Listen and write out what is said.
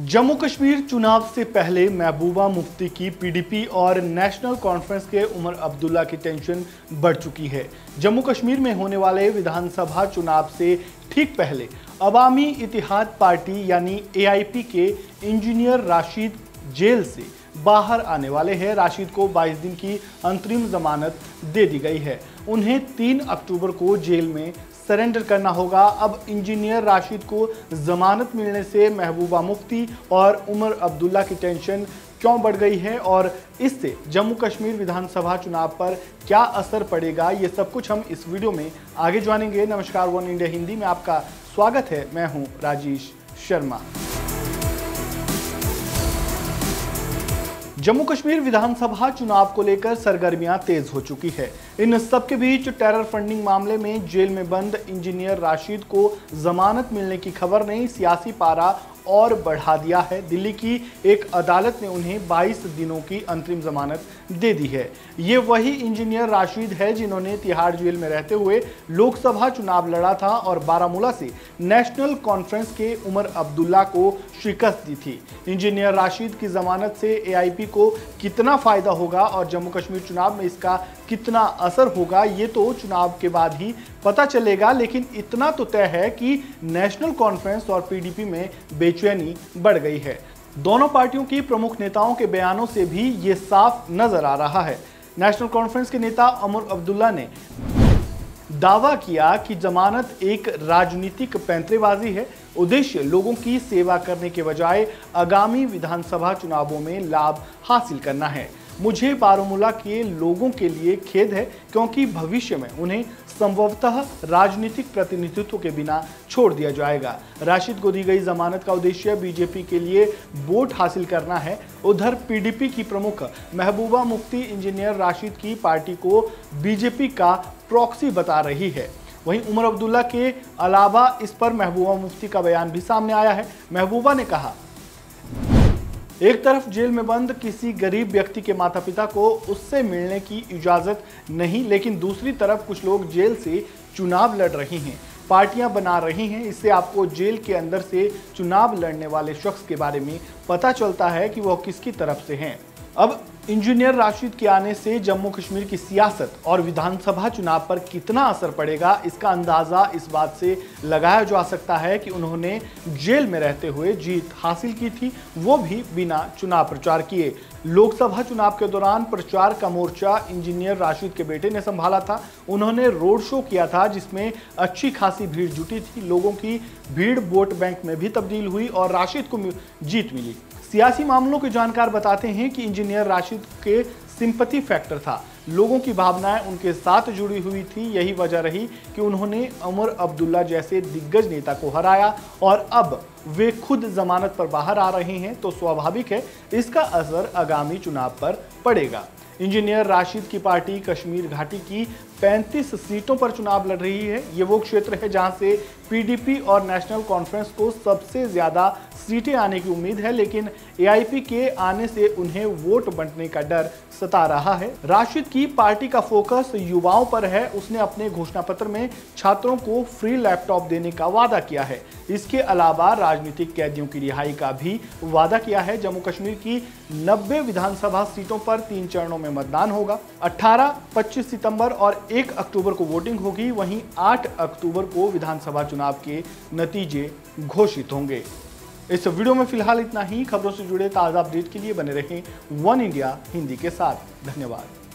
जम्मू कश्मीर चुनाव से पहले महबूबा मुफ्ती की पीडीपी और नेशनल कॉन्फ्रेंस के उमर अब्दुल्ला की टेंशन बढ़ चुकी है। जम्मू कश्मीर में होने वाले विधानसभा चुनाव से ठीक पहले अवामी इतिहाद पार्टी यानी एआईपी के इंजीनियर राशिद जेल से बाहर आने वाले हैं। राशिद को 22 दिन की अंतरिम जमानत दे दी गई है। उन्हें 3 अक्टूबर को जेल में सरेंडर करना होगा। अब इंजीनियर राशिद को जमानत मिलने से महबूबा मुफ्ती और उमर अब्दुल्ला की टेंशन क्यों बढ़ गई है और इससे जम्मू कश्मीर विधानसभा चुनाव पर क्या असर पड़ेगा, ये सब कुछ हम इस वीडियो में आगे जानेंगे। नमस्कार, वन इंडिया हिंदी में आपका स्वागत है। मैं हूं राजेश शर्मा। जम्मू कश्मीर विधानसभा चुनाव को लेकर सरगर्मियां तेज हो चुकी है। इन सबके बीच टेरर फंडिंग मामले में जेल में बंद इंजीनियर राशिद को जमानत मिलने की खबर ने सियासी पारा और बढ़ा दिया है। दिल्ली की एक अदालत ने उन्हें 22 दिनों की अंतरिम जमानत दे दी है। ये वही इंजीनियर राशिद है जिन्होंने तिहाड़ जेल में रहते हुए लोकसभा चुनाव लड़ा था और बारामूला से नेशनल कॉन्फ्रेंस के उमर अब्दुल्ला को शिकस्त दी थी। इंजीनियर राशिद की जमानत से एआईपी को कितना फायदा होगा और जम्मू कश्मीर चुनाव में इसका कितना असर होगा, ये तो चुनाव के बाद ही पता चलेगा। लेकिन इतना तो तय है कि नेशनल कॉन्फ्रेंस और पीडीपी में बेचैनी बढ़ गई है। दोनों पार्टियों की प्रमुख नेताओं के बयानों से भी ये साफ नजर आ रहा है। नेशनल कॉन्फ्रेंस के नेता उमर अब्दुल्ला ने दावा किया कि जमानत एक राजनीतिक पैंतरेबाजी है। उद्देश्य लोगों की सेवा करने के बजाय आगामी विधानसभा चुनावों में लाभ हासिल करना है। मुझे बारामूला के लोगों के लिए खेद है क्योंकि भविष्य में उन्हें संभवतः राजनीतिक प्रतिनिधित्व के बिना छोड़ दिया जाएगा। राशिद को दी गई जमानत का उद्देश्य बीजेपी के लिए वोट हासिल करना है। उधर पीडीपी की प्रमुख महबूबा मुफ्ती इंजीनियर राशिद की पार्टी को बीजेपी का प्रॉक्सी बता रही है। वहीं उमर अब्दुल्ला के अलावा इस पर महबूबा मुफ्ती का बयान भी सामने आया है। महबूबा ने कहा, एक तरफ जेल में बंद किसी गरीब व्यक्ति के माता पिता को उससे मिलने की इजाजत नहीं, लेकिन दूसरी तरफ कुछ लोग जेल से चुनाव लड़ रहे हैं, पार्टियां बना रही हैं। इससे आपको जेल के अंदर से चुनाव लड़ने वाले शख्स के बारे में पता चलता है कि वह किसकी तरफ से हैं। अब इंजीनियर राशिद के आने से जम्मू कश्मीर की सियासत और विधानसभा चुनाव पर कितना असर पड़ेगा, इसका अंदाजा इस बात से लगाया जा सकता है कि उन्होंने जेल में रहते हुए जीत हासिल की थी, वो भी बिना चुनाव प्रचार किए। लोकसभा चुनाव के दौरान प्रचार का मोर्चा इंजीनियर राशिद के बेटे ने संभाला था। उन्होंने रोड शो किया था जिसमें अच्छी खासी भीड़ जुटी थी। लोगों की भीड़ वोट बैंक में भी तब्दील हुई और राशिद को जीत मिली। सियासी मामलों के जानकार बताते हैं कि इंजीनियर राशिद के सिंपैथी फैक्टर था। लोगों की भावनाएं उनके साथ जुड़ी हुई थी। यही वजह रही कि उन्होंने उमर अब्दुल्ला जैसे दिग्गज नेता को हराया और अब वे खुद जमानत पर बाहर आ रहे हैं, तो स्वाभाविक है इसका असर आगामी चुनाव पर पड़ेगा। इंजीनियर राशिद की पार्टी कश्मीर घाटी की 35 सीटों पर चुनाव लड़ रही है। ये वो क्षेत्र है जहां से पीडीपी और नेशनल कॉन्फ्रेंस को सबसे ज्यादा सीटें आने की उम्मीद है, लेकिन एआईपी के आने से उन्हें वोट बंटने का डर सता रहा है। राशिद की पार्टी का फोकस युवाओं पर है। उसने अपने घोषणा पत्र में छात्रों को फ्री लैपटॉप देने का वादा किया है। इसके अलावा राजनीतिक कैदियों की रिहाई का भी वादा किया है। जम्मू कश्मीर की 90 विधानसभा सीटों पर 3 चरणों में मतदान होगा। 18, 25 सितंबर और 1 अक्टूबर को वोटिंग होगी। वहीं 8 अक्टूबर को विधानसभा चुनाव के नतीजे घोषित होंगे। इस वीडियो में फिलहाल इतना ही। खबरों से जुड़े ताज़ा अपडेट के लिए बने रहें वन इंडिया हिंदी के साथ। धन्यवाद।